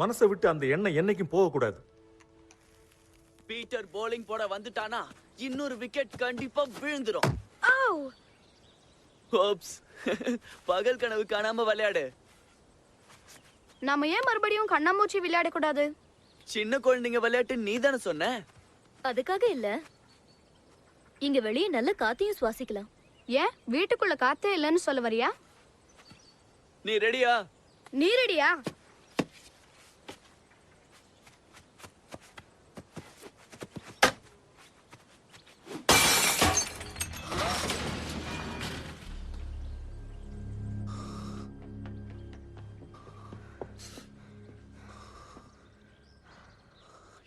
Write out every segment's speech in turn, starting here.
மனசை விட்டு அந்த எண்ணம் என்னைக்கும் போக கூடாது. பீட்டர் bowling போட வந்துட்டானா இன்னொரு விக்கெட் கண்டிப்பா விழுந்துரும். ஓப்ஸ். பகல் கனவு காணாம விளையாடு. நாம ஏன் மறுபடியும் கண்ணாமூச்சி விளையாட கூடாது? சின்ன குழந்தைங்க விளையாட்டு நீதானே சொன்ன. அதுக்காக இல்ல, இங்க வெளியே நல்ல காத்தையும் சுவாசிக்கலாம். ஏன் வீட்டுக்குள்ள காத்தே இல்லைன்னு சொல்ல வரியா? நீ ரெடியா? நீ ரெடியா?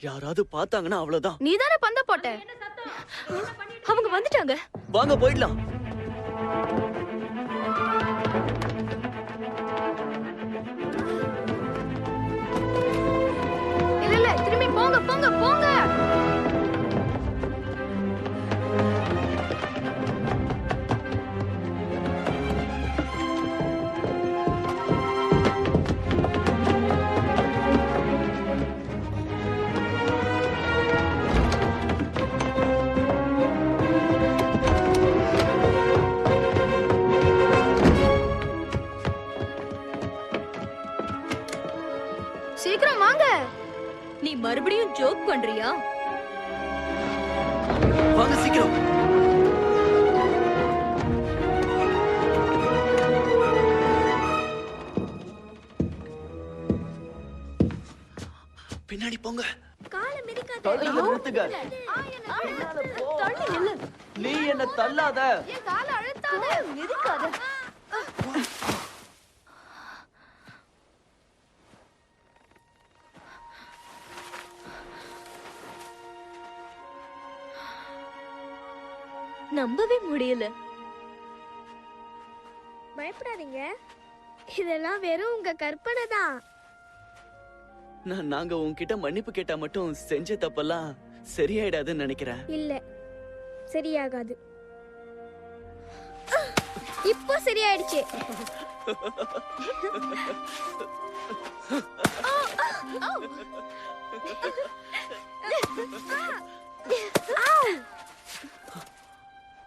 யாராவது பார்த்தாங்கன்னா அவ்வளவுதான். நீதானே பந்த போட்ட. அவங்க வந்துட்டாங்க. வாங்க போயிடலாம். இல்ல இல்ல, திரும்பி போங்க போங்க போங்க. சீக்கிரம் வாங்க. நீ மறுபடியும் ஜோக் பண்றியா? வாங்க சீக்கிரம். பின்னாடி போங்க. காலை மிதிக்காத. தள்ளுங்க, நிறுத்துங்க. தள்ளி நில்லு. நீ என்ன தள்ளாத. என் கால அழுத்தாத. மிதிக்காத. நம்பவே முடியல. பயப்படாதீங்க, இதெல்லாம் வெறும் உங்க கற்பனை தான். நாங்க உன்கிட்ட மன்னிப்பு கேட்டா மட்டும் செஞ்ச தப்பெல்லாம் சரியாயிடாதுன்னு நினைக்கிறேன். இல்ல, சரியாகாது. இப்போ சரியாயிடுச்சு.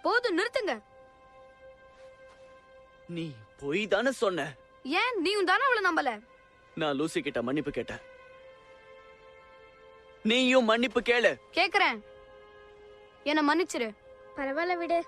போதும், நிறுத்துங்க. நீ போய் தானே சொன்ன. ஏன் நீயும் தானே அவளை நம்பல? நான் லூசி கிட்ட மன்னிப்பு கேட்டேன். நீயும் மன்னிப்பு கேளு. கேக்குறேன், என்ன மன்னிச்சிரு. பரவாயில்ல விடு.